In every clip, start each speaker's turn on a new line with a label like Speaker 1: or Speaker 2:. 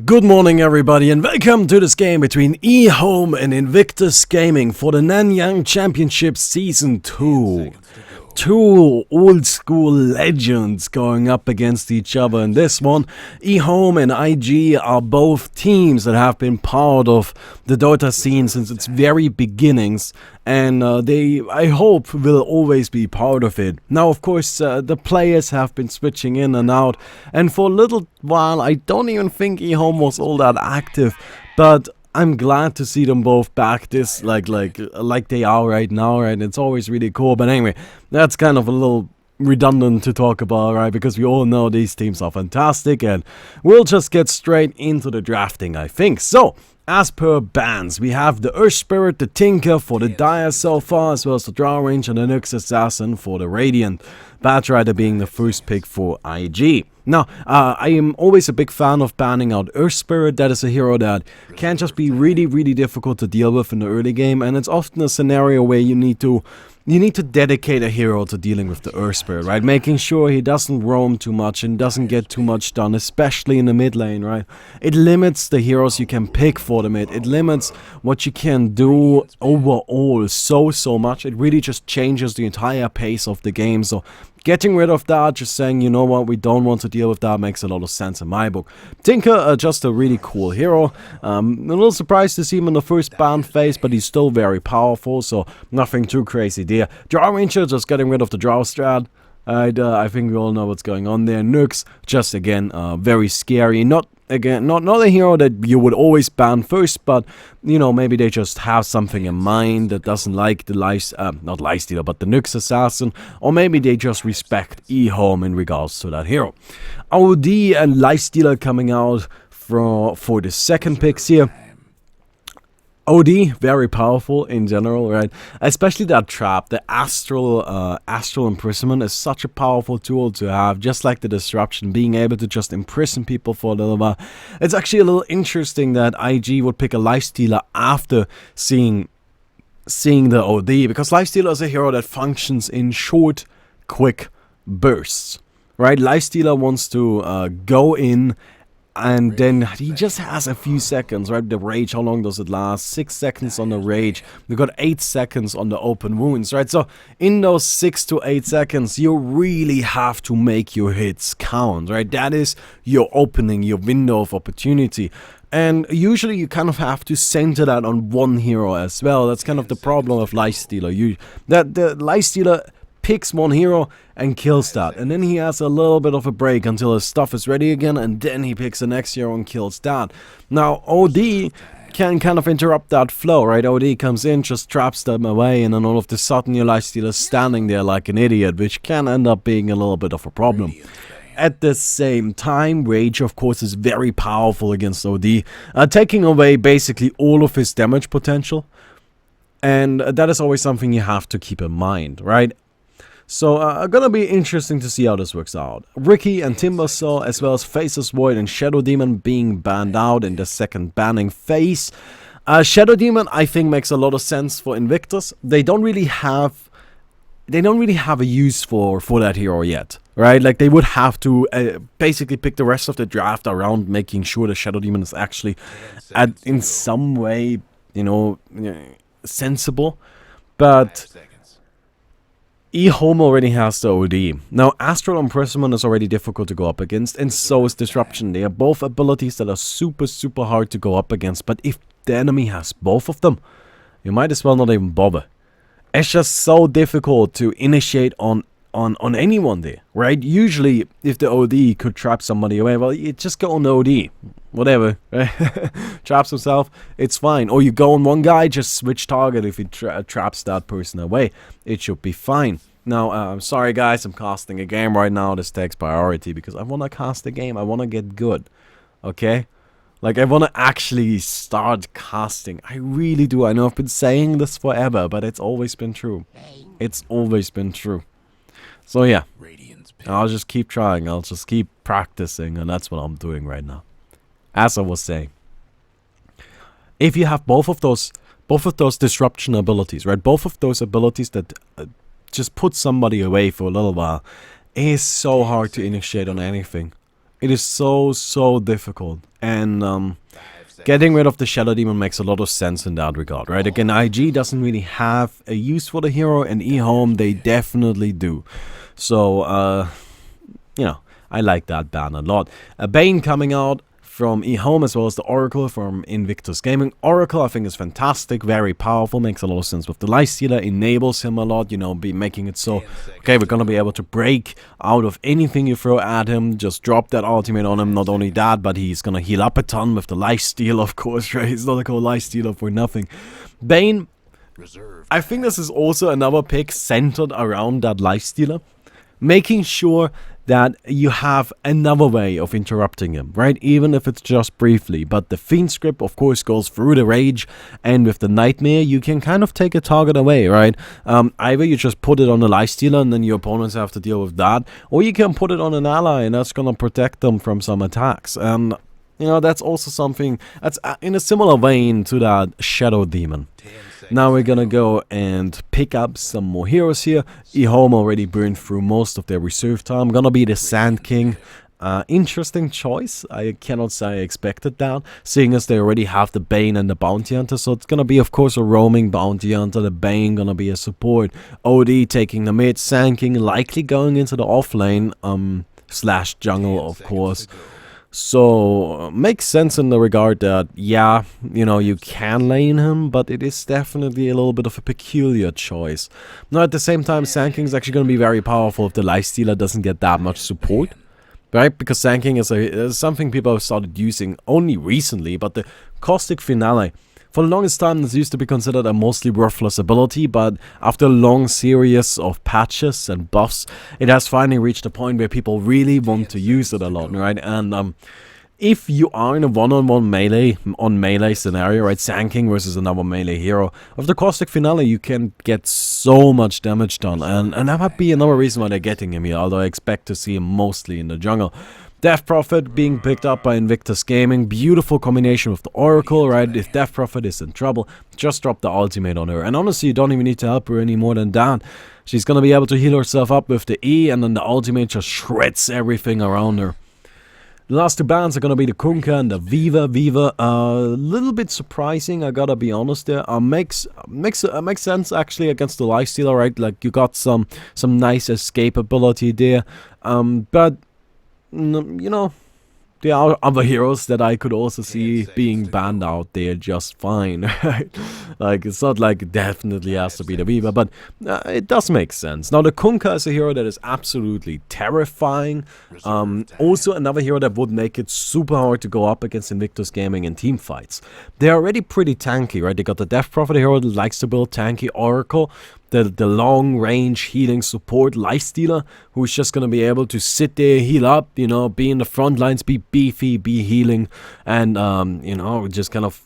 Speaker 1: Good morning everybody and welcome to this game between EHOME and Invictus Gaming for the Nanyang Championship Season 2. Two old school legends going up against each other in this one. EHOME and IG are both teams that have been part of the Dota scene since its very beginnings, and they, I hope, will always be part of it. Now, of course, the players have been switching in and out, and for a little while I don't even think EHOME was all that active, but I'm glad to see them both back this like they are right now, right? It's always really cool. But anyway, that's kind of a little redundant to talk about, right? Because we all know these teams are fantastic, and we'll just get straight into the drafting, I think. So, as per bans, we have the Earth Spirit, the Tinker for the Dire so far, as well as the Draw Range and the Nyx Assassin for the Radiant. Badge Rider being the first pick for IG. Now, I am always a big fan of banning out Earth Spirit. That is a hero that can just be really difficult to deal with in the early game, and it's often a scenario where you need to dedicate a hero to dealing with the Earth Spirit, right? Making sure he doesn't roam too much and doesn't get too much done, especially in the mid lane, right? It limits the heroes you can pick for the mid. It limits what you can do overall so much. It really just changes the entire pace of the game. So getting rid of that, just saying, you know what, we don't want to deal with that, makes a lot of sense in my book. Tinker, just a really cool hero. A little surprised to see him in the first ban phase, but he's still very powerful, so nothing too crazy there. Draw Ranger, just getting rid of the draw strat. I think we all know what's going on there. Nyx, just again, very scary. Not a hero that you would always ban first, but you know, maybe they just have something in mind that doesn't like the not Lifestealer, but the Nyx Assassin, or maybe they just respect EHOME in regards to that hero. OD and Lifestealer coming out for the second picks here. OD, very powerful in general, right? Especially that trap, the astral imprisonment is such a powerful tool to have, just like the disruption, being able to just imprison people for a little while. It's actually a little interesting that IG would pick a Lifestealer after seeing the OD, because Lifestealer is a hero that functions in short, quick bursts, right? Lifestealer wants to go in, and then he just has a few seconds, right? The rage, how long does it last? 6 seconds on the rage. We got 8 seconds on the open wounds, right? So in those 6 to 8 seconds, you really have to make your hits count, right? That is your opening, your window of opportunity. And usually you kind of have to center that on one hero as well. That's kind of the problem of Lifestealer. The Lifestealer picks one hero and kills that, and then he has a little bit of a break until his stuff is ready again, and then he picks the next hero and kills that. Now OD can kind of interrupt that flow, right? OD comes in, just traps them away, and then all of a sudden your Lifestealer is standing there like an idiot, which can end up being a little bit of a problem. At the same time, Rage, of course, is very powerful against OD, taking away basically all of his damage potential, and that is always something you have to keep in mind, right? So, gonna be interesting to see how this works out. Ricky and Timbersaw, as well as Faceless Void and Shadow Demon being banned out in the second banning phase. Shadow Demon, I think, makes a lot of sense for Invictus. They don't really have a use for that hero yet, right? Like, they would have to basically pick the rest of the draft around making sure the Shadow Demon is actually in some way, you know, sensible. But EHOME already has the OD. Now, Astral Imprisonment is already difficult to go up against, and so is Disruption. They are both abilities that are super hard to go up against, but if the enemy has both of them, you might as well not even bother. It's just so difficult to initiate on anyone there, right? Usually, if the OD could trap somebody away, well, you just go on the OD. Whatever, right? Traps himself, it's fine. Or you go on one guy, just switch target if he traps that person away. It should be fine. Now, I'm sorry guys, I'm casting a game right now. This takes priority because I want to cast a game. I want to get good, okay? Like, I want to actually start casting. I really do. I know I've been saying this forever, but it's always been true. It's always been true. So yeah, I'll just keep trying. I'll just keep practicing, and that's what I'm doing right now. As I was saying, if you have both of those disruption abilities, right? Both of those abilities that just put somebody away for a little while, it is so hard to initiate on anything. It is so difficult. And getting rid of the Shadow Demon makes a lot of sense in that regard, right? Again, IG doesn't really have a use for the hero, and EHOME, they definitely do. So, you know, I like that ban a lot. A Bane coming out from EHOME, as well as the Oracle from Invictus Gaming. Oracle, I think, is fantastic, very powerful, makes a lot of sense with the Lifestealer, enables him a lot, you know, making it so, okay, we're gonna be able to break out of anything you throw at him, just drop that ultimate on him. Not only that, but he's gonna heal up a ton with the Lifesteal, of course, right? It's not called Lifestealer for nothing. Bane, I think this is also another pick centered around that Lifestealer, making sure that you have another way of interrupting him, right? Even if it's just briefly. But the Fiend script, of course, goes through the Rage, and with the Nightmare, you can kind of take a target away, right? Either you just put it on the Lifestealer, and then your opponents have to deal with that, or you can put it on an ally, and that's gonna protect them from some attacks. And, you know, that's also something that's in a similar vein to that Shadow Demon. Now we're gonna go and pick up some more heroes here. EHOME already burned through most of their reserve time. Gonna be the Sand King. Interesting choice. I cannot say I expected that, seeing as they already have the Bane and the Bounty Hunter. So it's gonna be, of course, a roaming Bounty Hunter. The Bane gonna be a support. OD taking the mid. Sand King likely going into the off lane, slash jungle, of course. So, makes sense in the regard that, yeah, you know, you can lane him, but it is definitely a little bit of a peculiar choice. Now, at the same time, Sand King is actually going to be very powerful if the Lifestealer doesn't get that much support, right? Because Sand King is something people have started using only recently, but the Caustic Finale, for the longest time, this used to be considered a mostly worthless ability, but after a long series of patches and buffs, it has finally reached a point where people really want to use it a lot, right? And if you are in a one-on-one melee scenario, right, Sand King versus another melee hero, with the Caustic Finale, you can get so much damage done, and that might be another reason why they're getting him here, although I expect to see him mostly in the jungle. Death Prophet being picked up by Invictus Gaming. Beautiful combination with the Oracle, right? If Death Prophet is in trouble, just drop the ultimate on her. And honestly, you don't even need to help her any more than that. She's gonna be able to heal herself up with the E, and then the ultimate just shreds everything around her. The last two bans are gonna be the Kunkka and the Viva. Viva, a little bit surprising, I gotta be honest there. Makes sense actually against the Lifestealer, right? Like, you got some nice escape ability there. But you know, there are other heroes that I could also see being banned out there just fine, right? Like, it's not like it definitely has to be the Viva, but it does make sense. Now, the Kunkka is a hero that is absolutely terrifying. Also, another hero that would make it super hard to go up against Invictus Gaming in team fights. They're already pretty tanky, right? They got the Death Prophet hero that likes to build tanky Oracle, the long-range healing support Lifestealer, who's just going to be able to sit there, heal up, you know, be in the front lines, be beefy, be healing, and, you know, just kind of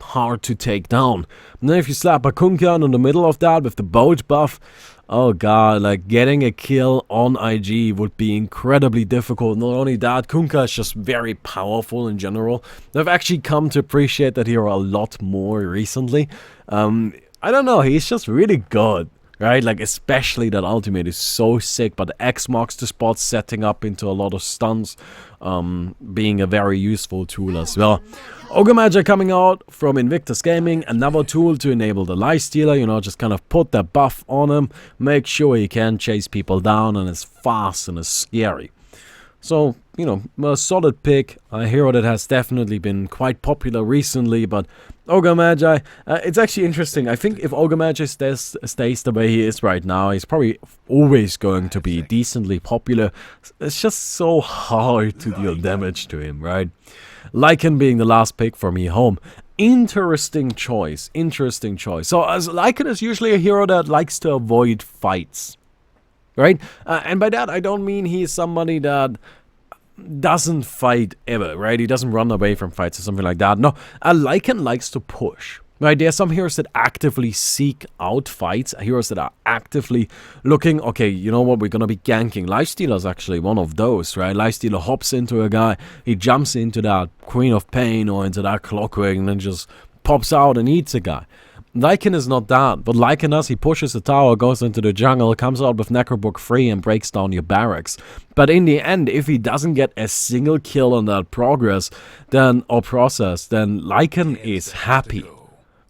Speaker 1: hard to take down. And then if you slap a Kunkka in the middle of that with the Boat buff, oh god, like, getting a kill on IG would be incredibly difficult. Not only that, Kunkka is just very powerful in general. I've actually come to appreciate that hero a lot more recently. I don't know, he's just really good, right? Like, especially that ultimate is so sick, but the X marks the spot, setting up into a lot of stuns, being a very useful tool as well. Ogre Magi coming out from Invictus Gaming, another tool to enable the Lifestealer, you know, just kind of put that buff on him, make sure he can chase people down and is fast and is scary. So, you know, a solid pick, a hero that has definitely been quite popular recently, but Ogre Magi, it's actually interesting. I think if Ogre Magi stays the way he is right now, he's probably always going to be decently popular. It's just so hard to deal damage to him, right? Lycan being the last pick for me home. Interesting choice, interesting choice. So, as Lycan is usually a hero that likes to avoid fights, right? And by that, I don't mean he's somebody that doesn't fight ever, right? He doesn't run away from fights or something like that. No, a Lycan likes to push, right? There are some heroes that actively seek out fights, heroes that are actively looking, okay, you know what, we're gonna be ganking. Lifestealer is actually one of those, right? Lifestealer hops into a guy, he jumps into that Queen of Pain or into that Clockwork and then just pops out and eats a guy. Lycan is not that, but Lycan does, he pushes the tower, goes into the jungle, comes out with Necrobook 3 and breaks down your barracks. But in the end, if he doesn't get a single kill on that progress, then, or process, then Lycan is happy.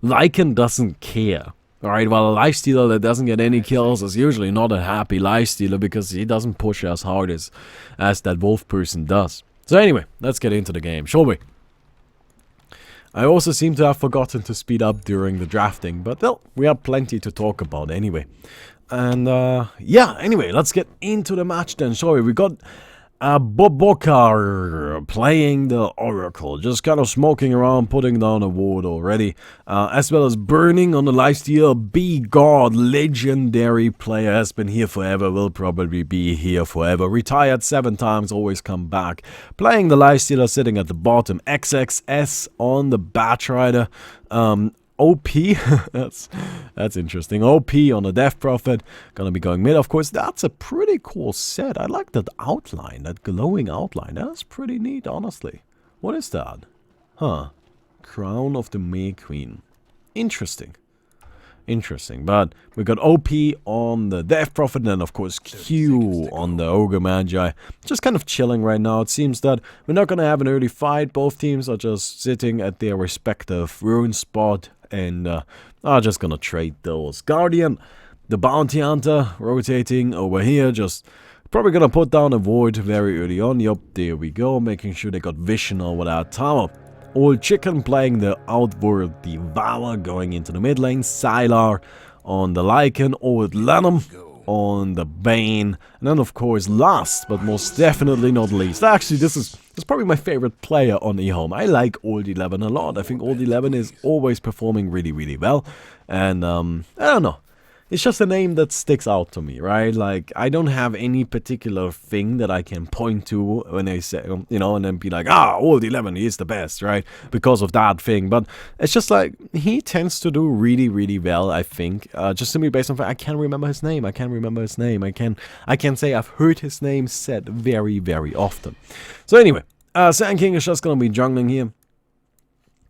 Speaker 1: Lycan doesn't care. Alright, while a lifestealer that doesn't get any kills is usually not a happy lifestealer because he doesn't push as hard as that wolf person does. So anyway, let's get into the game, shall we? I also seem to have forgotten to speed up during the drafting, but well, we have plenty to talk about anyway. And yeah, anyway, let's get into the match then, shall we? We got Bobokar playing the Oracle, just kind of smoking around, putting down a ward already, as well as burning on the lifesteal. B-God, legendary player, has been here forever, will probably be here forever. Retired 7 times, always come back. Playing the lifestealer, sitting at the bottom. XXS on the Batrider. OP, that's interesting. OP on the Death Prophet, gonna be going mid. Of course, that's a pretty cool set. I like that outline, that glowing outline. That's pretty neat, honestly. What is that? Huh. Crown of the May Queen. Interesting. Interesting, but we got OP on the Death Prophet and then of course Q on the Ogre Magi. Just kind of chilling right now. It seems that we're not gonna have an early fight. Both teams are just sitting at their respective rune spot and are just gonna trade those. Guardian, the Bounty Hunter, rotating over here, just probably gonna put down a Void very early on. Yup, there we go, making sure they got vision over that tower. Old Chicken playing the Outworld Devour, going into the mid lane. Sylar on the Lycan. Old Lenham on the Bane. And then of course last but most definitely not least. Actually this is probably my favorite player on EHOME. I like Old 11 a lot. I think Old 11 is always performing really well. And I don't know. It's just a name that sticks out to me, right? Like, I don't have any particular thing that I can point to when I say, you know, and then be like, Old 11, he is the best, right? Because of that thing. But it's just like, he tends to do really well, I think. Just simply based on fact, I can't remember his name. I can say I've heard his name said very often. So anyway, Sand King is just gonna be jungling here.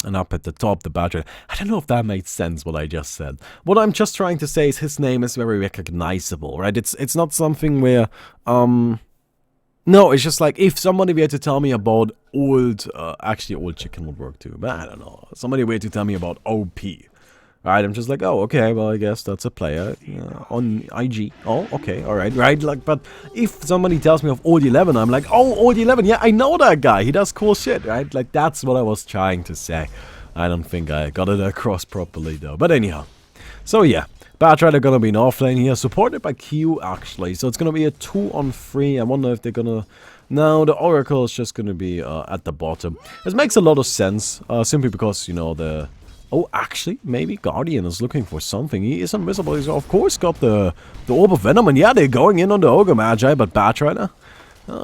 Speaker 1: And up at the top, the Badger. I don't know if that made sense, what I just said. What I'm just trying to say is his name is very recognizable, right? It's not something where, no, it's just like, if somebody were to tell me about actually Old Chicken would work too, but I don't know. Somebody were to tell me about OP, right? I'm just like, oh, okay, well, I guess that's a player on IG. Oh, okay, alright, right? Like, but if somebody tells me of Old 11, I'm like, oh, Old 11, yeah, I know that guy. He does cool shit, right? Like, that's what I was trying to say. I don't think I got it across properly, though. But anyhow, so yeah, Batrider gonna be in offlane here, supported by Q, actually. So it's gonna be a 2-on-3. I wonder if they're gonna... No, the Oracle is just gonna be at the bottom. This makes a lot of sense, simply because, you know, the... Oh, actually, maybe Guardian is looking for something. He is invisible. He's of course got the Orb of Venom. And yeah, they're going in on the Ogre Magi, but Batrider,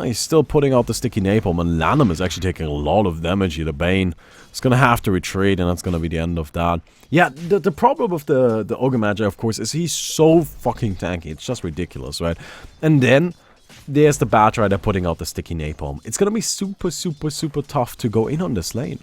Speaker 1: he's still putting out the Sticky Napalm. And Lanham is actually taking a lot of damage here. The Bane is going to have to retreat, and that's going to be the end of that. Yeah, the problem with the Ogre Magi, of course, is he's so fucking tanky. It's just ridiculous, right? And then there's the Batrider putting out the Sticky Napalm. It's going to be super tough to go in on this lane.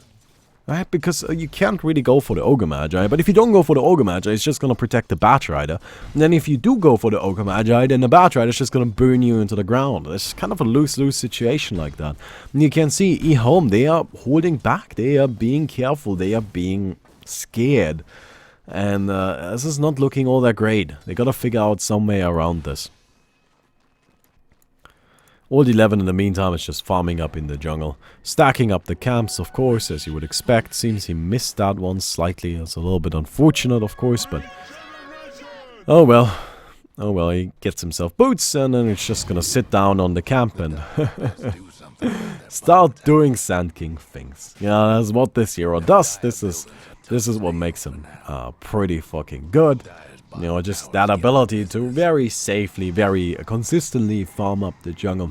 Speaker 1: Right, because you can't really go for the Ogre Magi, but if you don't go for the Ogre Magi, it's just gonna protect the Batrider. And then if you do go for the Ogre Magi, then the Batrider is just gonna burn you into the ground. It's kind of a lose-lose situation like that. And you can see EHOME, they are holding back, they are being careful, they are being scared. And this is not looking all that great. They gotta figure out some way around this. Old 11 in the meantime is just farming up in the jungle. Stacking up the camps, of course, as you would expect. Seems he missed that one slightly. It's a little bit unfortunate, of course, but... Oh well. Oh well, he gets himself boots, and then he's just gonna sit down on the camp and... start doing Sand King things. Yeah, that's what this hero does. This is what makes him pretty fucking good. You know, just that ability to very safely, very consistently farm up the jungle.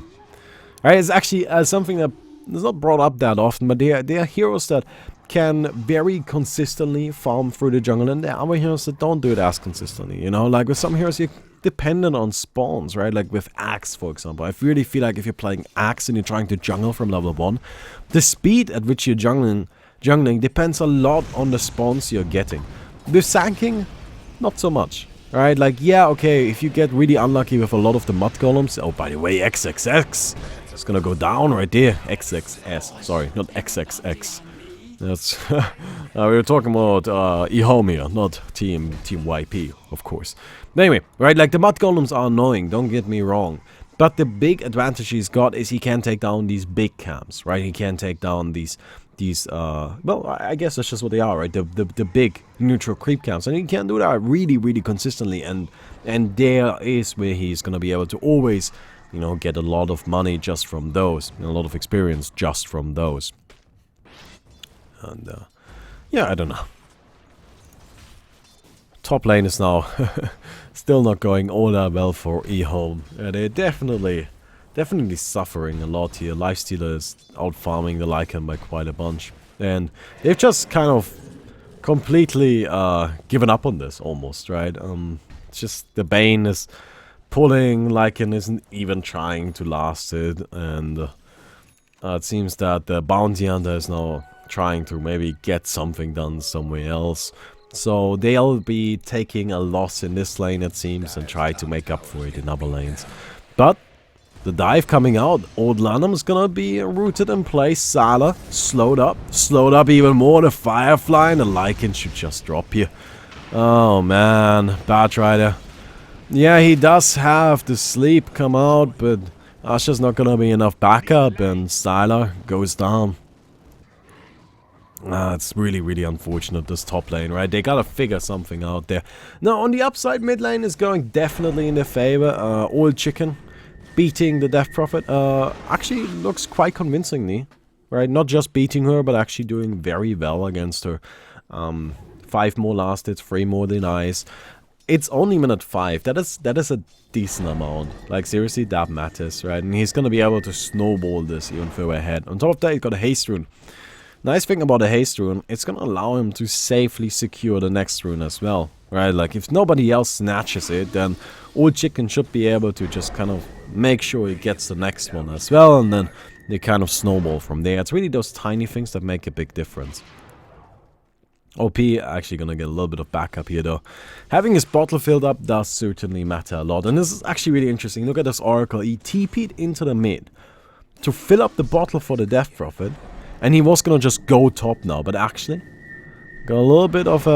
Speaker 1: Alright, it's actually something that is not brought up that often, but there are heroes that can very consistently farm through the jungle, and there are other heroes that don't do it as consistently, you know? Like, with some heroes, you're dependent on spawns, right? Like with Axe, for example. I really feel like if you're playing Axe and you're trying to jungle from level 1, the speed at which you're jungling depends a lot on the spawns you're getting. The Sanking, not so much. Right, like, yeah, okay, if you get really unlucky with a lot of the mud golems... Oh, by the way, XXX! It's gonna go down right there. XXS, sorry, not XXX. That's... we were talking about EHOME here, not Team YP, of course. But anyway, right, like, the mud golems are annoying, don't get me wrong. But the big advantage he's got is he can take down these big camps, right? He can take down these well, I guess that's just what they are, right? The big neutral creep camps, and he can do that really consistently, and there is where he's gonna be able to always, you know, get a lot of money just from those, and a lot of experience just from those. And yeah, I don't know. Top lane is now still not going all that well for EHOME. They're definitely suffering a lot here. Lifestealer is out farming the Lycan by quite a bunch. And they've just kind of completely given up on this almost, right? It's just the Bane is pulling, Lycan isn't even trying to last it. And it seems that the Bounty Hunter is now trying to maybe get something done somewhere else. So they'll be taking a loss in this lane, it seems, and try to make up for it in other lanes. But the dive coming out, Old Lanham's gonna be rooted in place. Sala slowed up even more. The Firefly and the Lycan should just drop here. Oh man, Batrider. Yeah, he does have the sleep come out, but that's just not gonna be enough backup, and Sylar goes down. It's really unfortunate, this top lane, right? They gotta figure something out there. Now, on the upside, mid lane is going definitely in their favor. Old Chicken beating the Death Prophet actually looks quite convincingly, right? Not just beating her, but actually doing very well against her. 5 more last hits, 3 more denies. It's only minute 5. That is a decent amount. Like, seriously, that matters, right? And he's gonna be able to snowball this even further ahead. On top of that, he's got a haste rune. Nice thing about a haste rune, it's gonna allow him to safely secure the next rune as well, right? Like, if nobody else snatches it, then Old Chicken should be able to just kind of make sure he gets the next one as well, and then they kind of snowball from there. It's really those tiny things that make a big difference. OP actually gonna get a little bit of backup here though. Having his bottle filled up does certainly matter a lot, and this is actually really interesting. Look at this Oracle. He TP'd into the mid to fill up the bottle for the Death Prophet. And he was gonna just go top now, but actually got a little bit of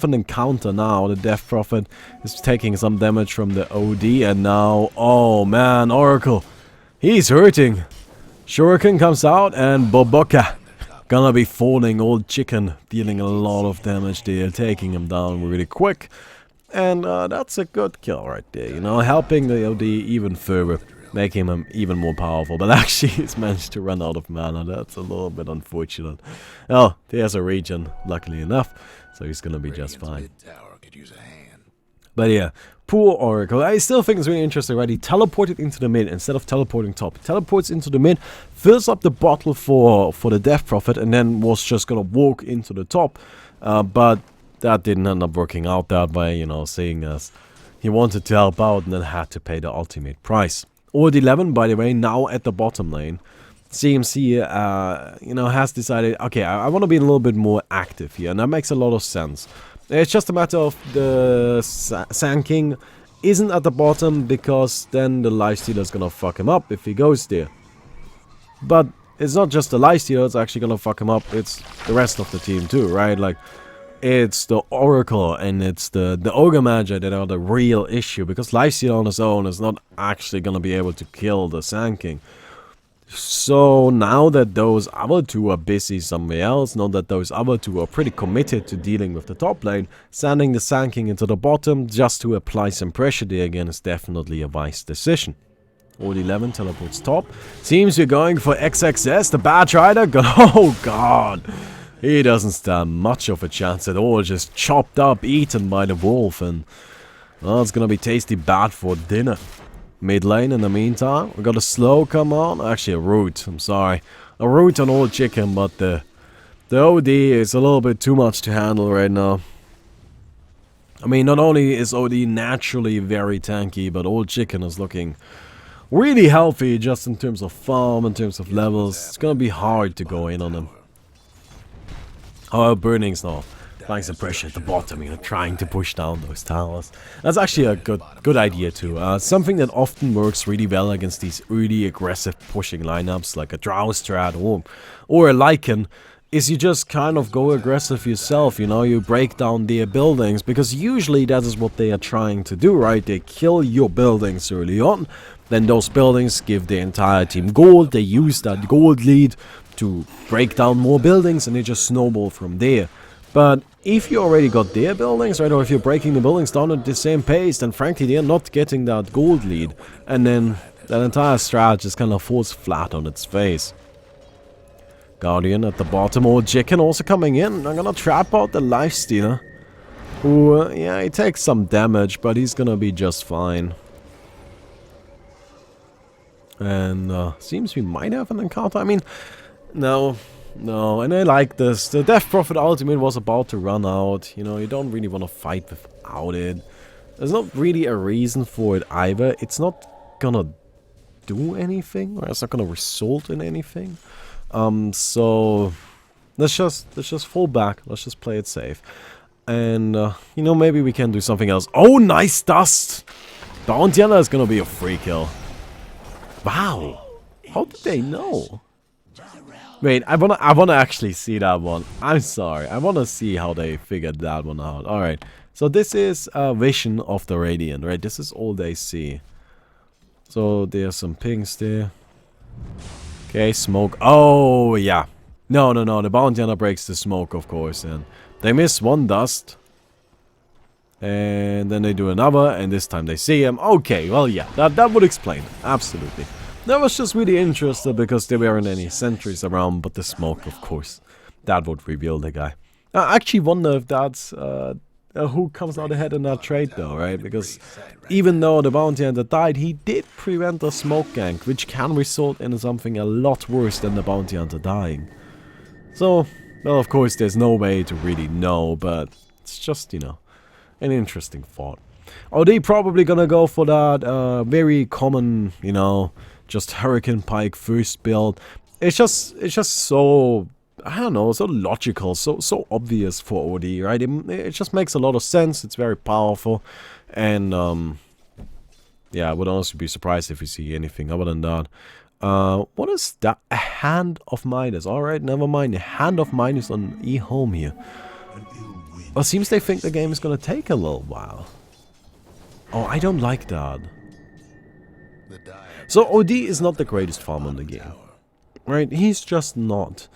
Speaker 1: an encounter now. The Death Prophet is taking some damage from the OD, and now, oh man, Oracle, he's hurting. Shuriken comes out, and Boboka gonna be falling. Old Chicken dealing a lot of damage there, taking him down really quick, and that's a good kill right there. You know, helping the OD even further, making him even more powerful, but actually he's managed to run out of mana. That's a little bit unfortunate. Oh, there's a regen, luckily enough, so he's gonna be just fine. But yeah, poor Oracle. I still think it's really interesting, right? He teleported into the mid instead of teleporting top. He teleports into the mid, fills up the bottle for the Death Prophet, and then was just gonna walk into the top. But that didn't end up working out that way, you know, seeing as he wanted to help out and then had to pay the ultimate price. Old 11, by the way, now at the bottom lane. CMC, you know, has decided, okay, I want to be a little bit more active here, and that makes a lot of sense. It's just a matter of the Sand King isn't at the bottom, because then the Lifestealer is gonna fuck him up if he goes there. But it's not just the Lifestealer that's actually gonna fuck him up, it's the rest of the team too, right? Like, it's the Oracle and it's the Ogre Magi that are the real issue, because Lifestealer on his own is not actually gonna be able to kill the Sand King. So now that those other two are busy somewhere else, now that those other two are pretty committed to dealing with the top lane, sending the Sand King into the bottom just to apply some pressure there again is definitely a wise decision. Old 11 teleports top. Seems we're going for XXS, the Batrider. Oh god. He doesn't stand much of a chance at all, just chopped up, eaten by the wolf, and well, it's gonna be tasty bad for dinner. Mid lane in the meantime, we got a slow come on, actually a root, I'm sorry. A root on Old Chicken, but the OD is a little bit too much to handle right now. I mean, not only is OD naturally very tanky, but Old Chicken is looking really healthy just in terms of farm, in terms of levels. It's gonna be hard to go in on him. Oh, burnings now. applying some pressure at the bottom, you know, trying to push down those towers. That's actually a good idea too. Something that often works really well against these really aggressive pushing lineups like a Drow Strat or a Lycan is you just kind of go aggressive yourself, you know, you break down their buildings, because usually that is what they are trying to do, right? They kill your buildings early on, then those buildings give the entire team gold, they use that gold lead to break down more buildings, and they just snowball from there. But if you already got their buildings, right, or if you're breaking the buildings down at the same pace, then frankly they're not getting that gold lead, and then that entire strat just kind of falls flat on its face. Guardian at the bottom, or Chicken also coming in. I'm gonna trap out the Lifestealer, who, yeah, he takes some damage, but he's gonna be just fine. And seems we might have an encounter. I mean, no, and I like this. The Death Prophet ultimate was about to run out. You know, you don't really want to fight without it. There's not really a reason for it either. It's not gonna do anything, or it's not gonna result in anything. So let's just fall back. Let's just play it safe. And, you know, maybe we can do something else. Oh, nice dust! Bounty Hunter is gonna be a free kill. Wow! How did they know? Wait, I wanna actually see that one. I'm sorry. I wanna see how they figured that one out. Alright. So this is a vision of the Radiant, right? This is all they see. So there's some pings there. Okay, smoke. Oh, yeah. No. The Bounty Hunter breaks the smoke, of course. And they miss one dust. And then they do another. And this time they see him. Okay, well, yeah. That would explain it. Absolutely. That was just really interesting because there weren't any sentries around. But the smoke, of course. That would reveal the guy. I actually wonder if that's who comes out ahead in that trade, though, right? Because even though the Bounty Hunter died, he did prevent a smoke gank, which can result in something a lot worse than the Bounty Hunter dying. So, well, of course, there's no way to really know, but it's just, you know, an interesting thought. Are they probably gonna go for that very common, you know, just Hurricane Pike first build? It's just so, I don't know, so logical, so obvious for OD, right? It just makes a lot of sense. It's very powerful, and yeah, I would honestly be surprised if we see anything other than that. What is that? A Hand of Midas. All right, never mind. A Hand of Midas on EHOME here. Well, seems they think the game is gonna take a little while. Oh, I don't like that. So OD is not the greatest farmer in the game, right? He's just not.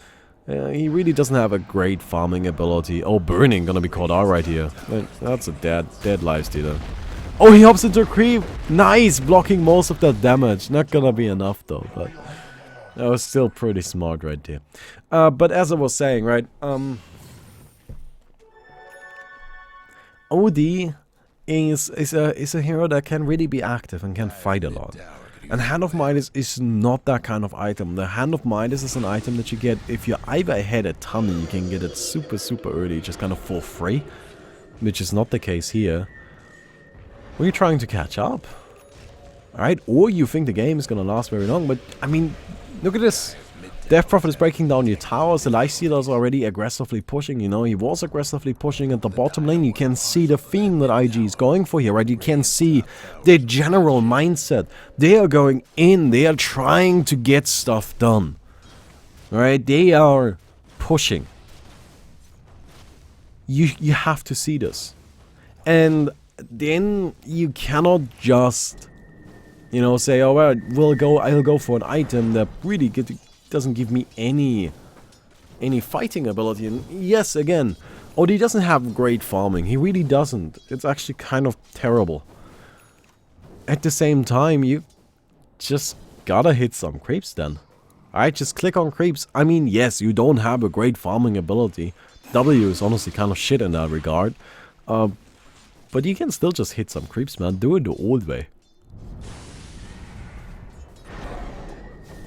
Speaker 1: He really doesn't have a great farming ability. Oh, Burning gonna be caught out right here. That's a dead Lifestealer. Oh, he hops into a creep. Nice, blocking most of that damage. Not gonna be enough though, but that was still pretty smart right there. But as I was saying, right, OD is a hero that can really be active and can fight a lot. And Hand of Midas is not that kind of item. The Hand of Midas is an item that you get if you're either ahead a ton, you can get it super early, just kind of for free, which is not the case here. Or you're trying to catch up, alright? Or you think the game is gonna last very long, but I mean, look at this. Death Prophet is breaking down your towers. The Lifestealer is already aggressively pushing, you know. He was aggressively pushing at the bottom lane. You can see the theme that IG is going for here, right? You can see their general mindset. They are going in. They are trying to get stuff done. Right? They are pushing. You have to see this. And then you cannot just, you know, say, oh, well, I'll go for an item that really doesn't give me any fighting ability. And yes, again, OD doesn't have great farming. He really doesn't. It's actually kind of terrible. At the same time, you just gotta hit some creeps then. Alright, just click on creeps. I mean, yes, you don't have a great farming ability. W is honestly kind of shit in that regard. But you can still just hit some creeps, man. Do it the old way.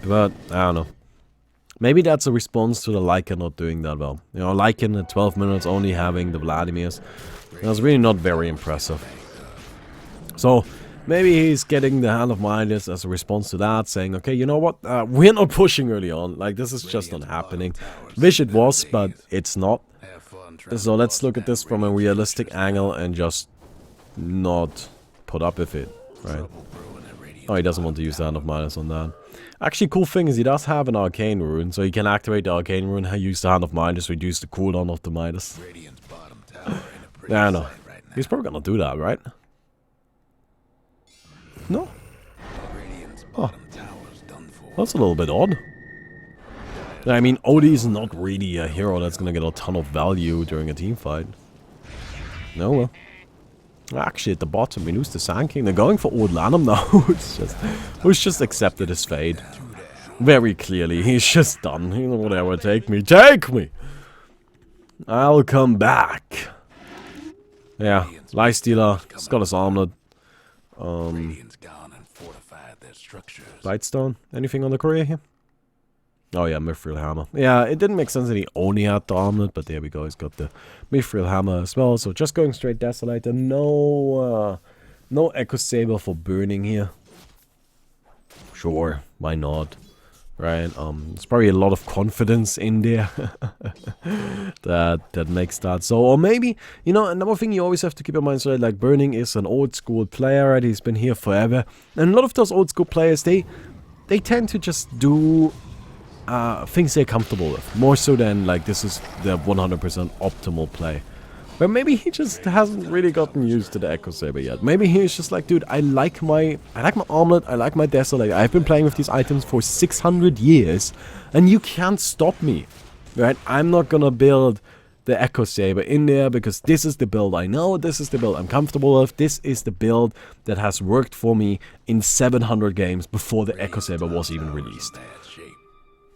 Speaker 1: But, I don't know. Maybe that's a response to the Lycan not doing that well. You know, Lycan at 12 minutes only having the Vladimirs. That's really not very impressive. So, maybe he's getting the Hand of Midas as a response to that, saying, okay, you know what, we're not pushing early on. Like, this is just not happening. Wish it was, but it's not. So let's look at this from a realistic angle and just not put up with it, right? Oh, he doesn't want to use the Hand of Midas on that. Actually, cool thing is he does have an Arcane Rune, so he can activate the Arcane Rune and use the Hand of Midas, reduce the cooldown of the Midas. Yeah, I know. He's probably gonna do that, right? No? Oh. That's a little bit odd. I mean, Odie is not really a hero that's gonna get a ton of value during a team fight. No, well. Actually, at the bottom, we lose the Sand King. They're going for Old Lanham now, who's just accepted his fate. Very clearly, he's just done. You know, whatever, take me, take me! I'll come back. Yeah, Lifestealer, he's got his armlet. Blightstone, anything on the courier here? Oh yeah, Mithril Hammer. Yeah, it didn't make sense that he only had the armlet, but there we go, he's got the Mithril Hammer as well. So just going straight Desolator, no Echo Saber for burning here. Sure, why not? Right, there's probably a lot of confidence in there that makes that so. Or maybe, you know, another thing you always have to keep in mind, so like Burning is an old school player, right? He's been here forever, and a lot of those old school players, they tend to just do things they're comfortable with, more so than like this is the 100% optimal play. But maybe he just hasn't really gotten used to the Echo Saber yet. Maybe he's just like, dude, I like my armlet, I like my Desolator. I've been playing with these items for 600 years, and you can't stop me, right? I'm not gonna build the Echo Saber in there because this is the build I know, this is the build I'm comfortable with, this is the build that has worked for me in 700 games before the Echo Saber was even released.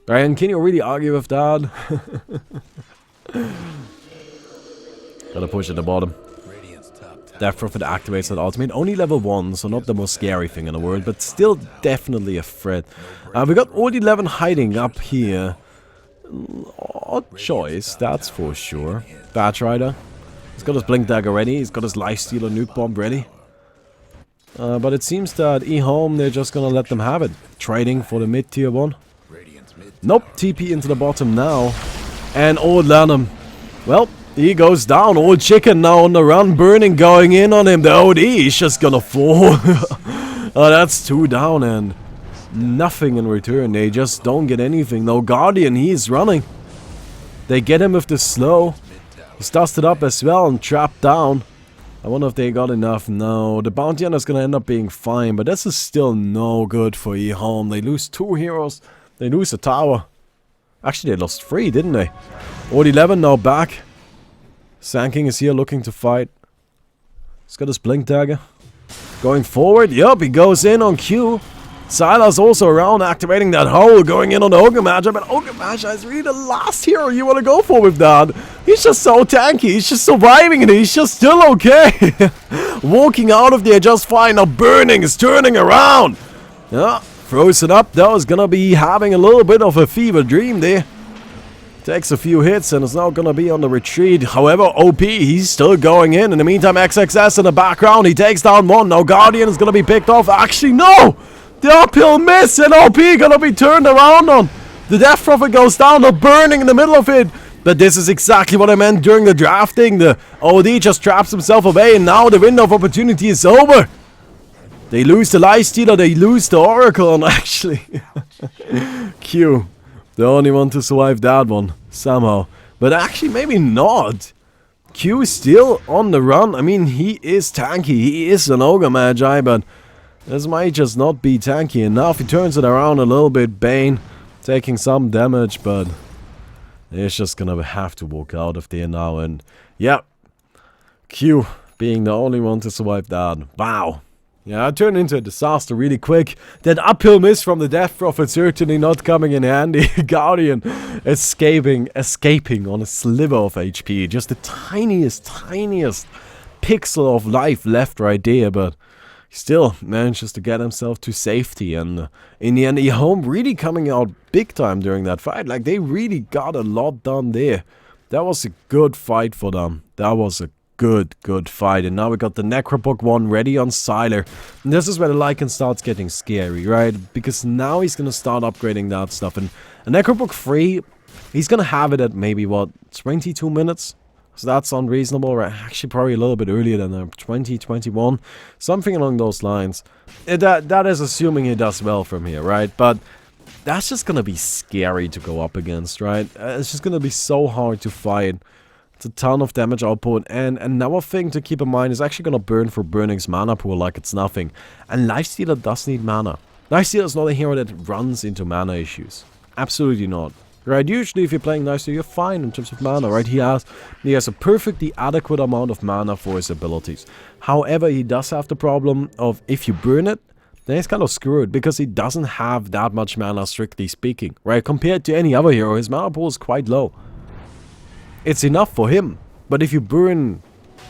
Speaker 1: Right, and can you really argue with that? Gotta push at the bottom. Death Prophet activates that ultimate. Only level 1, so not the most scary thing in the world, but still definitely a threat. We got Old 11 hiding up here. Odd choice, that's for sure. Batch Rider. He's got his Blink Dagger ready. He's got his Lifestealer Nuke Bomb ready. But it seems that EHOME, they're just gonna let them have it. Trading for the mid-tier one. Nope, TP into the bottom now. And Old Lanham. Well, he goes down. Old Chicken now on the run. Burning going in on him. The OD is just gonna fall. Oh, that's 2 down and nothing in return. They just don't get anything. No Guardian, he's running. They get him with the slow. He's dusted up as well and trapped down. I wonder if they got enough. No, the Bounty Hunter's gonna end up being fine, but this is still no good for EHOME. They lose 2 heroes. They lose a tower. Actually, they lost 3, didn't they? Old 11 now back. Sand King is here looking to fight. He's got his Blink Dagger. Going forward. Yup, he goes in on Q. Silas also around, activating that hole, going in on the Ogre Magi. But Ogre Magi is really the last hero you want to go for with that. He's just so tanky. He's just surviving and he's just still okay. Walking out of there just fine. Now Burning is turning around. Yeah, throws it up. That was gonna be having a little bit of a fever dream there. Takes a few hits and is now gonna be on the retreat. However, OP, he's still going in. In the meantime, XXS in the background. He takes down 1. Now Guardian is gonna be picked off. Actually, no! The uphill miss and OP gonna be turned around on. The Death Prophet goes down. The Burning in the middle of it. But this is exactly what I meant during the drafting. The OD just traps himself away and now the window of opportunity is over. They lose the Lifestealer, they lose the Oracle, and actually Q, the only one to survive that one, somehow. But actually, maybe not. Q is still on the run. I mean, he is tanky, he is an Ogre Magi, but this might just not be tanky enough. He turns it around a little bit, Bane, taking some damage, but he's just gonna have to walk out of there now, and yeah, Q being the only one to survive that. Wow. Yeah, it turned into a disaster really quick. That uphill miss from the Death Prophet certainly not coming in handy. Guardian escaping on a sliver of HP. Just the tiniest pixel of life left right there, but he still manages to get himself to safety. And in the end, EHOME really coming out big time during that fight. Like, they really got a lot done there. That was a good fight for them. That was a good fight. And now we got the Necrobook 1 ready on Sylar. And this is where the Lycan starts getting scary, right? Because now he's gonna start upgrading that stuff. And a Necrobook 3, he's gonna have it at maybe, what, 22 minutes? So that's unreasonable, right? Actually, probably a little bit earlier than 2021, something along those lines. That is assuming he does well from here, right? But that's just gonna be scary to go up against, right? It's just gonna be so hard to fight. It's a ton of damage output, and another thing to keep in mind is actually gonna burn for Burning's mana pool like it's nothing. And Lifestealer does need mana. Lifestealer is not a hero that runs into mana issues. Absolutely not. Right, usually if you're playing Lifestealer, you're fine in terms of mana, right? He has a perfectly adequate amount of mana for his abilities. However, he does have the problem of if you burn it, then he's kind of screwed, because he doesn't have that much mana, strictly speaking, right? Compared to any other hero, his mana pool is quite low. It's enough for him, but if you burn,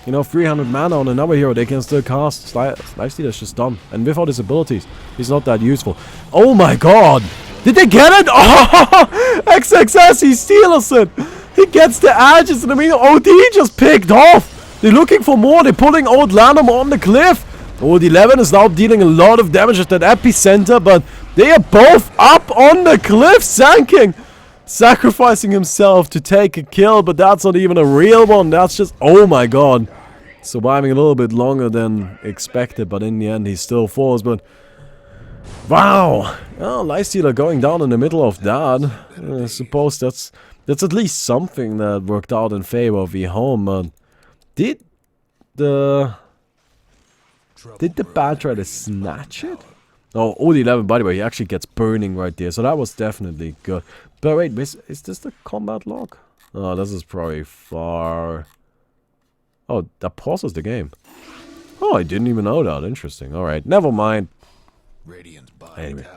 Speaker 1: you know, 300 mana on another hero, they can still cast. Lifestealer's just done, and without his abilities, he's not that useful. Oh my god! Did they get it? Oh! XXS, he steals it! He gets the edges, and I mean, OD just picked off! They're looking for more, they're pulling Old Lanham on the cliff! Old 11 is now dealing a lot of damage at that epicenter, but they are both up on the cliff, Sanking! Sacrificing himself to take a kill, but that's not even a real one, that's just, oh my god. Surviving a little bit longer than expected, but in the end he still falls, but... Wow! Oh, Lifestealer going down in the middle of that. I suppose that's at least something that worked out in favor of EHOME, but... Did the bad try to snatch it? Oh, old 11, by the way, he actually gets burning right there, so that was definitely good. But wait, is this the combat log? Oh, this is probably far... Oh, that pauses the game. Oh, I didn't even know that. Interesting. Alright, never mind. Anyway.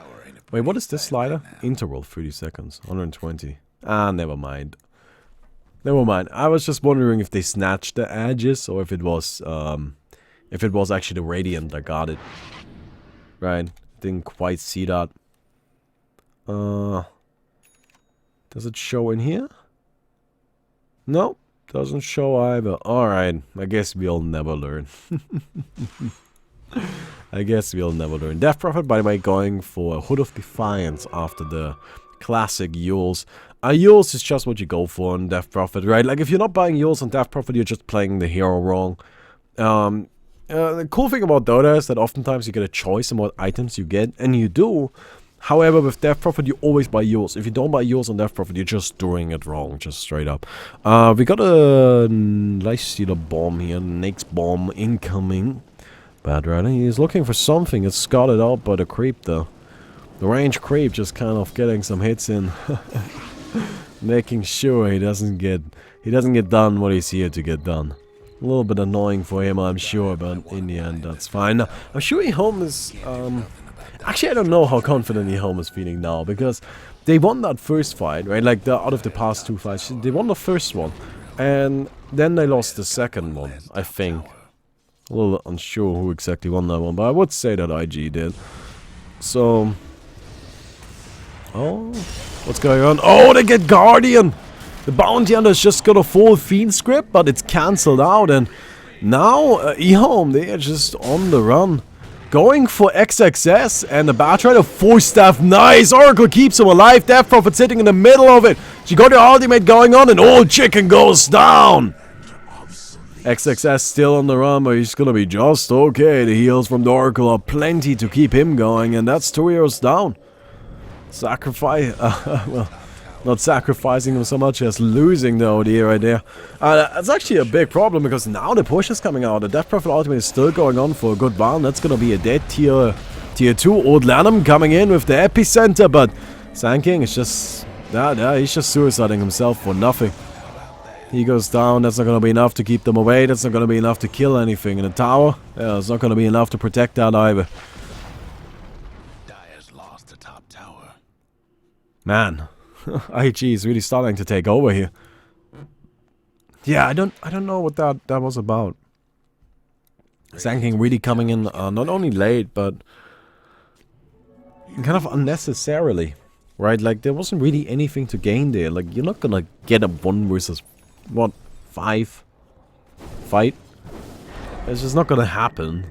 Speaker 1: Wait, what is this slider? Interval, 30 seconds. 120. Ah, never mind. Never mind. I was just wondering if they snatched the edges, or if it was actually the Radiant that got it. Right. Didn't quite see that. Does it show in here? No. Doesn't show either. Alright. I guess we'll never learn. I guess we'll never learn. Death Prophet, by the way, going for a Hood of Defiance after the classic Yules. Yules is just what you go for on Death Prophet, right? Like, if you're not buying Yules on Death Prophet, you're just playing the hero wrong. The cool thing about Dota is that oftentimes you get a choice in what items you get, and you do. However, with Death Prophet, you always buy Yules. If you don't buy Yules on Death Prophet, you're just doing it wrong, just straight up. We got a Lifestealer bomb here, next bomb incoming. Bad right, he's looking for something. It's scouted out by the creep though. The range creep just kind of getting some hits in. Making sure he doesn't get done what he's here to get done. A little bit annoying for him, I'm sure, but in the end that's fine. Now, I'm sure EHOME is actually I don't know how confident EHOME is feeling now, because they won that first fight, right? Like out of the past two fights, they won the first one. And then they lost the second one, I think. A little unsure who exactly won that one, but I would say that IG did. So... Oh... What's going on? Oh, they get Guardian! The Bounty Hunter's just got a full Fiend script, but it's cancelled out, and... Now, EHOME, they are just on the run. Going for XXS, and the Batrider 4-staff, nice! Oracle keeps him alive, Death Prophet sitting in the middle of it. She got the ultimate going on, and Old Chicken goes down! XXS still on the run, but he's gonna be just okay. The heals from the Oracle are plenty to keep him going, and that's 2 heroes down. Sacrifice, well, not sacrificing him so much as losing the OD right there. That's actually a big problem, because now the push is coming out. The Death Prophet ultimate is still going on for a good while. That's gonna be a dead tier 2. Old Lanham coming in with the epicenter, but Sanking is just, he's just suiciding himself for nothing. He goes down, that's not going to be enough to keep them away, that's not going to be enough to kill anything in the tower. Yeah, it's not going to be enough to protect that either.
Speaker 2: Dire's lost the top tower.
Speaker 1: Man, IG is really starting to take over here. Yeah, I don't know what that was about. Sanking really coming in not only late, but kind of unnecessarily. Right, like there wasn't really anything to gain there. Like you're not gonna get a 1 versus what 5 fight. It's just not gonna happen.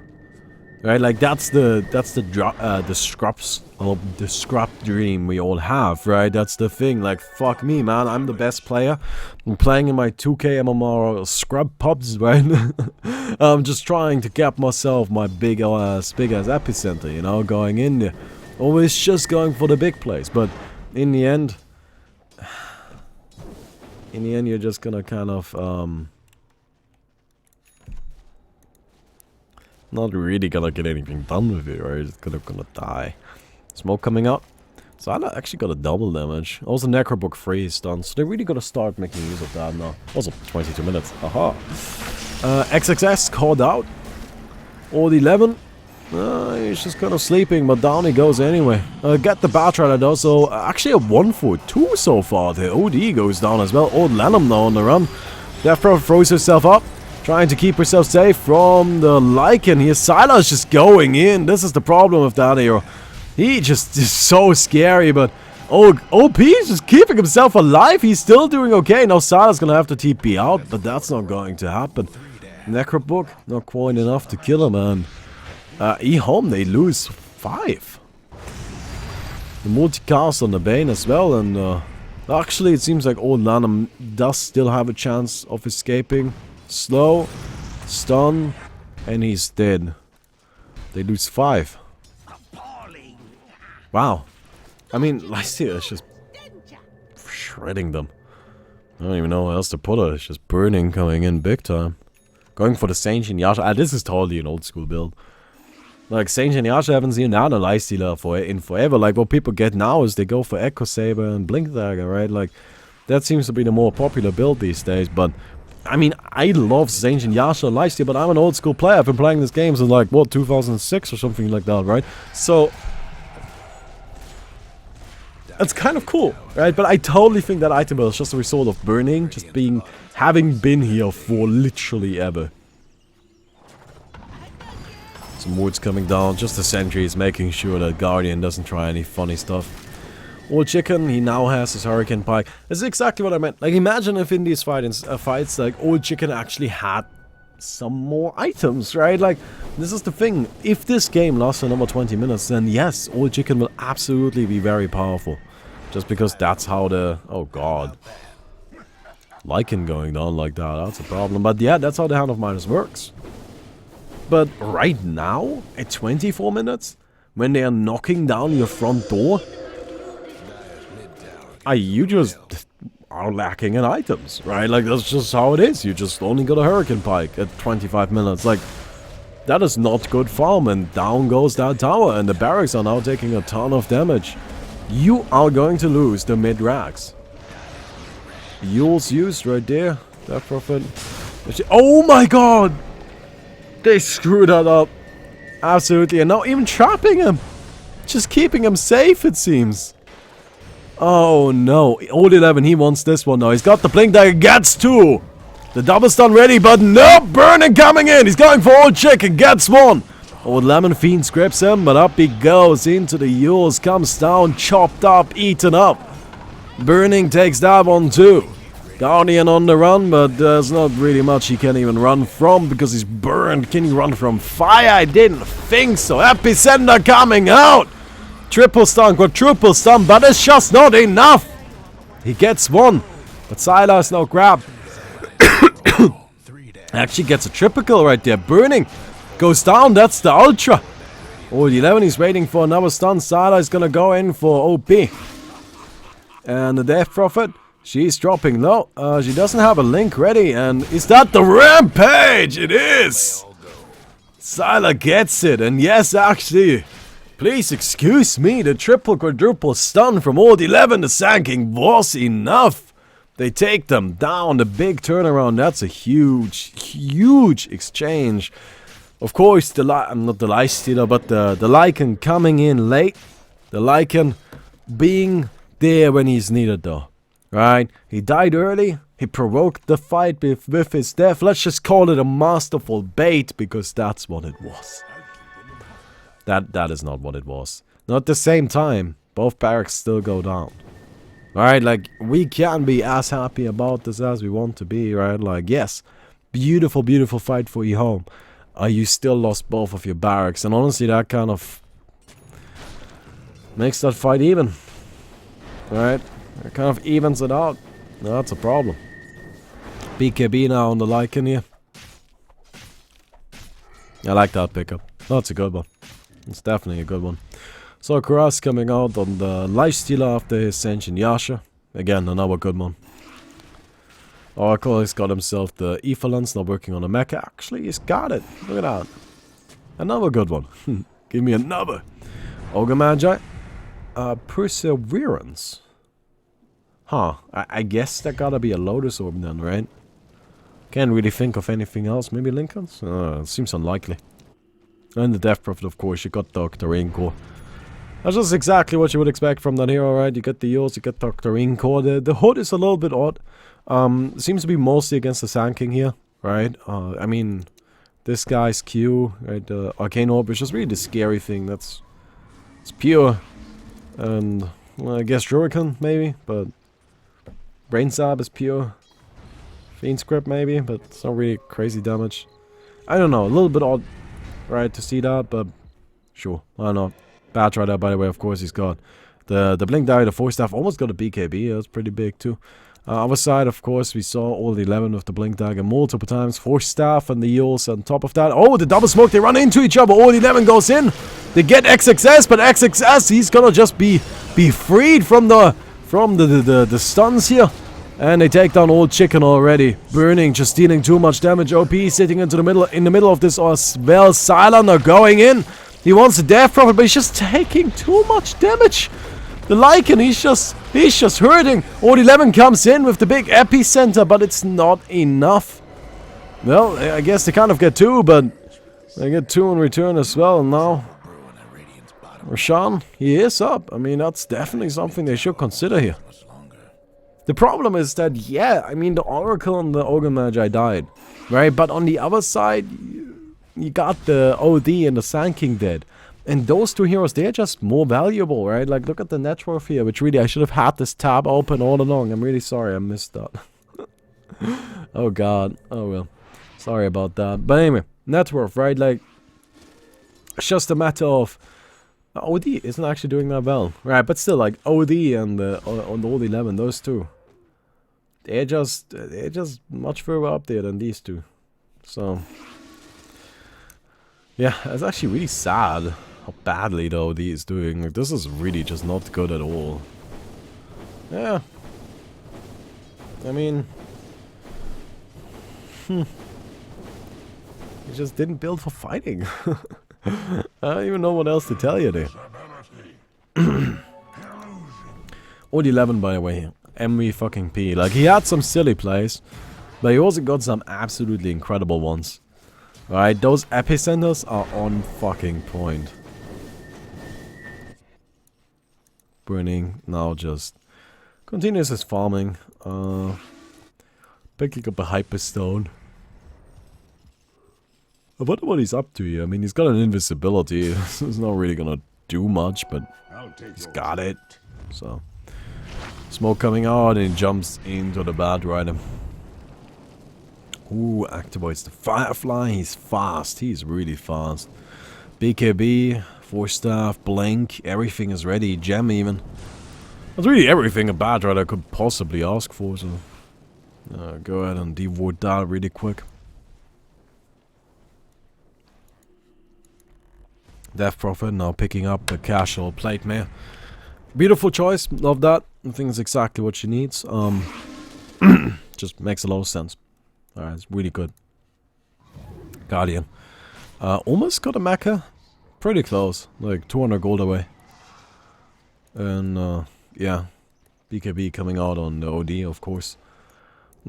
Speaker 1: Right, like that's the scrap dream we all have, right? That's the thing. Like, fuck me, man. I'm the best player. I'm playing in my 2K MMR scrub pubs, right? I'm just trying to get myself my big ass epicenter, you know, going in there. Always just going for the big plays, but in the end, you're just gonna kind of not really gonna get anything done with it, right? It's gonna die. Smoke coming up. So I actually got a double damage. Also Necrobook free stun. So they really gotta start making use of that now. Also 22 minutes. Aha. XXS called out. Old 11. He's just kind of sleeping, but down he goes anyway. Get the Batrider though. So actually a 1-for-2 so far. The OD goes down as well. Old Lenham now on the run. Deathbro throws herself up. Trying to keep herself safe from the Lycan here. Silas just going in. This is the problem with that hero. He just is so scary, but OP is just keeping himself alive. He's still doing okay. Now Silas gonna have to TP out, but that's not going to happen. Necrobook, not quite enough to kill him, and EHOME, they lose 5. The multicast on the Bane as well, and actually it seems like old Lanham does still have a chance of escaping. Slow, stun, and he's dead. They lose 5. Wow. I mean, Lystia is just shredding them. I don't even know where else to put her. It's just burning, coming in big time. Going for the Saint and Yasha. This is totally an old school build. Like, Saint and Yasha haven't seen that a Lystia in forever. Like, what people get now is they go for Echo Saber and Blink Dagger, right? Like, that seems to be the more popular build these days, but I mean, I love Saint and Yasha and Lystia, but I'm an old school player. I've been playing this game since like, what, 2006 or something like that, right? So it's kind of cool, right? But I totally think that item build is just a result of burning, just having been here for literally ever. Some woods coming down, just the sentries, making sure that Guardian doesn't try any funny stuff. Old Chicken, he now has his Hurricane Pike. This is exactly what I meant. Like, imagine if in these fights, like, Old Chicken actually had some more items, right? Like, this is the thing. If this game lasts another 20 minutes, then yes, Old Chicken will absolutely be very powerful. Just because that's how the... Oh, God. Lycan going down like that, that's a problem. But yeah, that's how the Hand of Midas works. But right now, at 24 minutes, when they are knocking down your front door... you just are lacking in items, right? Like, that's just how it is. You just only got a Hurricane Pike at 25 minutes. Like, that is not good farm, and down goes that tower, and the barracks are now taking a ton of damage. You are going to lose the mid-racks. Yule's used right there. That profit. Oh my god! They screwed that up. Absolutely, and now even trapping him. Just keeping him safe, it seems. Oh no, Old 11, he wants this one now. He's got the Blink Dagger, gets 2. The double stun ready, but no, burning coming in. He's going for Old Chicken, gets 1. Old Lemon Fiend scripts him, but up he goes into the Yules, comes down, chopped up, eaten up. Burning takes that one too. Guardian on the run, but there's not really much he can even run from because he's burned. Can he run from fire? I didn't think so. Epicenter coming out. Triple stun, quadruple stun, but it's just not enough. He gets 1, but Silas now grabbed. Actually gets a triple kill right there. Burning goes down, that's the Ultra. Old 11, he's waiting for another stun. Silas is gonna go in for OP. And the Death Prophet, she's dropping low. She doesn't have a link ready, and is that the Rampage? It is! Silas gets it, and yes, actually... Please excuse me, the triple quadruple stun from Old 11, the Sand was enough. They take them down, the big turnaround, that's a huge, huge exchange. Of course, not the Lystia, but the Lycan coming in late. The Lycan being there when he's needed though, right? He died early, he provoked the fight with his death. Let's just call it a masterful bait, because that's what it was. That is not what it was. Not at the same time, both barracks still go down. Alright, like, we can be as happy about this as we want to be, right? Like, yes, beautiful, beautiful fight for EHOME. You still lost both of your barracks. And honestly, that kind of makes that fight even. Right? It kind of evens it out. That's a problem. BKB now on the Lycan here. I like that pickup. That's a good one. It's definitely a good one. So Kuras coming out on the Lifestealer after his Sentient Yasha. Again, another good one. Oracle has got himself the Ethelans, now working on a mecha. Actually, he's got it. Look at that. Another good one. Give me another. Ogre Magi. Perseverance. Huh. I guess that gotta be a Lotus Orb then, right? Can't really think of anything else. Maybe Lincoln's? Seems unlikely. And the Death Prophet, of course. You got Dr. Inko. That's just exactly what you would expect from that hero, right? You get the Eels, you get Dr. Inko. The hood is a little bit odd. Seems to be mostly against the Sand King here, right? I mean, this guy's Q, right? Arcane Orb is just really the scary thing. It's pure. And, well, I guess Shuriken, maybe, but Brain Stab is pure. Fiend Script, maybe, but it's not really crazy damage. I don't know, a little bit odd, right, to see that, but sure, why not? Bad Rider, by the way, of course, he's got the Blink Dagger, the Force Staff, almost got a BKB, that's pretty big too. Other side, of course, we saw all the 11 with the Blink Dagger multiple times, Force Staff and the Eels on top of that. Oh, the double smoke, they run into each other, all the 11 goes in. They get XXS, but XXS, he's gonna just be freed from the stuns here. And they take down Old Chicken already. Burning, just dealing too much damage. OP sitting in the middle of this as well. Silander going in. He wants a Death Prophet, but he's just taking too much damage. The Lycan, he's just hurting. Old 11 comes in with the big epicenter, but it's not enough. Well, I guess they kind of get two, but they get two in return as well. And now Roshan, he is up. I mean, that's definitely something they should consider here. The problem is that, yeah, I mean, the Oracle and the Ogre Magi died, right? But on the other side, you got the OD and the Sand King dead. And those two heroes, they're just more valuable, right? Like, look at the net worth here, which really, I should have had this tab open all along. I'm really sorry I missed that. Oh, God. Oh, well. Sorry about that. But anyway, net worth, right? Like, it's just a matter of... OD isn't actually doing that well, right? But still, like, OD and on the Old 11, those two. They're just much further up there than these two. So, yeah, it's actually really sad how badly the OD is doing. Like, this is really just not good at all. Yeah. I mean, he just didn't build for fighting. I don't even know what else to tell you there. Old 11, by the way. MV fucking P. Like, he had some silly plays, but he also got some absolutely incredible ones. Right, those epicenters are on fucking point. Burning now just continues his farming. Picking up a Hyperstone. I wonder what he's up to here. I mean, he's got an invisibility. It's not really gonna do much, but he's got it. So, smoke coming out and he jumps into the Bad Rider. Ooh, activates the Firefly. He's fast. He's really fast. BKB, Force Staff, Blink, everything is ready. Gem even. That's really everything a Bad Rider could possibly ask for. So, go ahead and devote that really quick. Death Prophet now picking up the casual plate mare. Beautiful choice. Love that. I think it's exactly what she needs. Just makes a lot of sense. Alright, it's really good. Guardian. Almost got a mecha. Pretty close. Like 200 gold away. And yeah. BKB coming out on the OD, of course.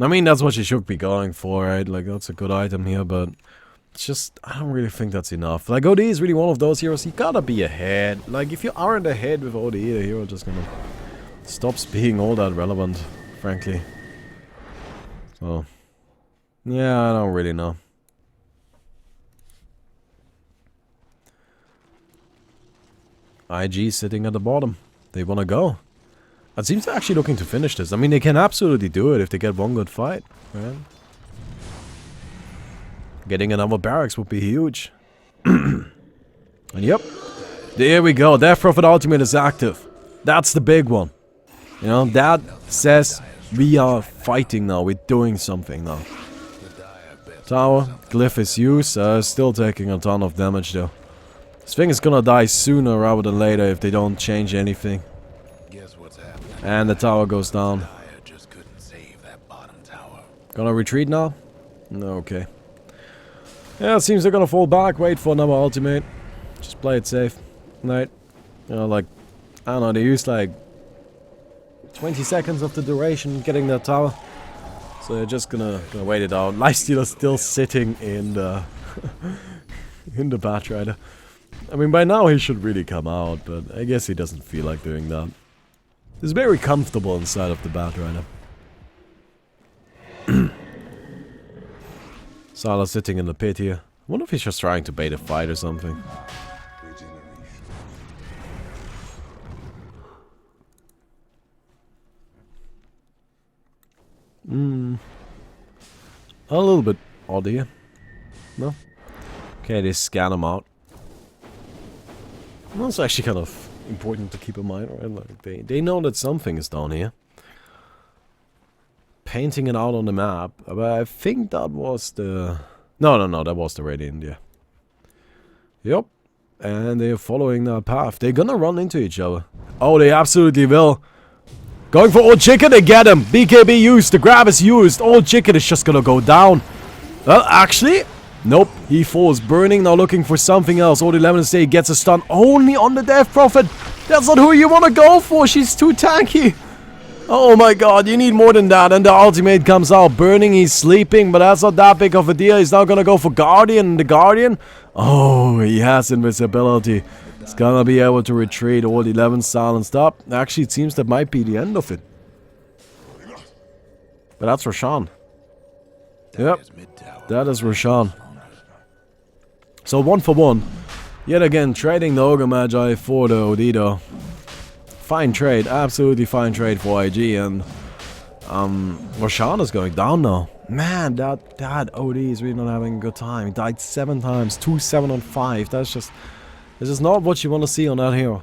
Speaker 1: I mean, that's what you should be going for, right? Like, that's a good item here, but it's just, I don't really think that's enough. Like, OD is really one of those heroes, you gotta be ahead. Like, if you aren't ahead with OD, the hero just gonna stops being all that relevant, frankly. So, yeah, I don't really know. IG sitting at the bottom. They wanna go. It seems they're actually looking to finish this. I mean, they can absolutely do it if they get one good fight, right? Getting another barracks would be huge. And yep. There we go. Death Prophet Ultimate is active. That's the big one. You know, that says we are fighting now. We're doing something now. Tower. Glyph is used. Still taking a ton of damage though. This thing is gonna die sooner rather than later if they don't change anything. And the tower goes down. Gonna retreat now? No, okay. Yeah, it seems they're gonna fall back. Wait for another ultimate. Just play it safe. Right. You know, like, I don't know, they used like 20 seconds of the duration getting that tower. So they're just gonna wait it out. Lifestealer's still sitting in the in the Batrider. I mean, by now he should really come out, but I guess he doesn't feel like doing that. He's very comfortable inside of the Batrider. Sala sitting in the pit here. I wonder if he's just trying to bait a fight or something. A little bit odd here. No? Okay, they scan him out. That's actually kind of important to keep in mind, right? Like they know that something is down here. Painting it out on the map. But I think that was the... No, that was the Radiant, yeah. Yep. And they're following that path. They're gonna run into each other. Oh, they absolutely will. Going for Old Chicken, they get him. BKB used, the grab is used. Old Chicken is just gonna go down. Well, actually, nope. He falls burning, now looking for something else. Old 11 State gets a stun only on the Death Prophet. That's not who you wanna go for, she's too tanky. Oh my god, you need more than that. And the ultimate comes out. Burning, he's sleeping, but that's not that big of a deal. He's now gonna go for Guardian. The Guardian, oh, he has invisibility. He's gonna be able to retreat. Old 11 silenced up. Actually, it seems that might be the end of it. But that's Roshan. Yep, that is Roshan. So 1 for 1. Yet again, trading the Ogre Magi for the Odito. Fine trade, absolutely fine trade for IG, and Roshan is going down now. Man, that OD is really not having a good time. He died 7 times, 2, 7 on 5. That's just, this is not what you want to see on that hero.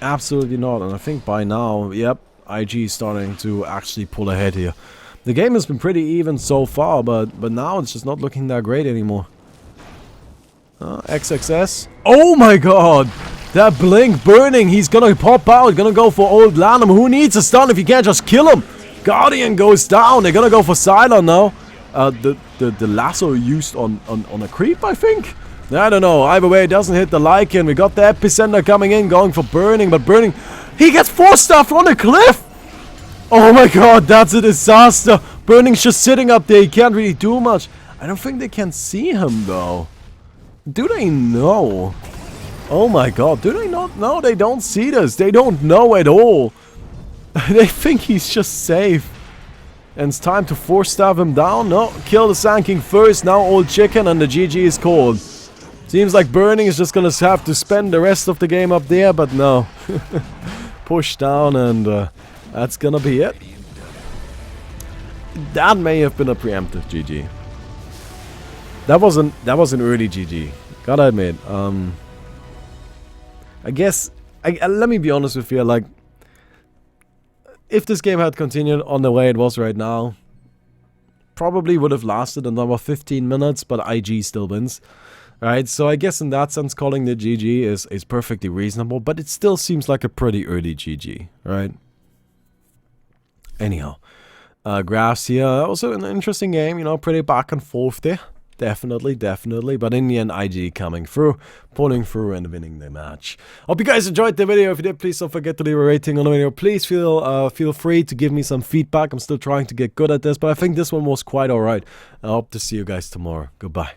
Speaker 1: Absolutely not. And I think by now, yep, IG is starting to actually pull ahead here. The game has been pretty even so far, but now it's just not looking that great anymore. XXS. Oh my god! That blink burning, he's gonna pop out, gonna go for Old Lanham. Who needs a stun if you can't just kill him? Guardian goes down, they're gonna go for Cylon now. The lasso used on a creep, I think? I don't know, either way it doesn't hit the Lycan. We got the Epicenter coming in, going for Burning, but Burning, he gets 4-star from the cliff! Oh my god, that's a disaster! Burning's just sitting up there, he can't really do much. I don't think they can see him though. Do they know? Oh my god, do they not know? They don't see this. They don't know at all. They think he's just safe. And it's time to 4-stab him down. No, kill the Sand King first. Now Old Chicken and the GG is called. Seems like Burning is just gonna have to spend the rest of the game up there, but no. Push down and that's gonna be it. That may have been a preemptive GG. That was an early GG. Gotta admit. I guess, let me be honest with you, like, if this game had continued on the way it was right now, probably would have lasted another 15 minutes, but IG still wins, right? So I guess in that sense, calling the GG is perfectly reasonable, but it still seems like a pretty early GG, right? Anyhow, graphs here, also an interesting game, you know, pretty back and forth there. Definitely, but in the end, IG coming through, pulling through and winning the match. Hope you guys enjoyed the video. If you did, please don't forget to leave a rating on the video. Please feel free to give me some feedback. I'm still trying to get good at this, but I think this one was quite alright. I hope to see you guys tomorrow. Goodbye.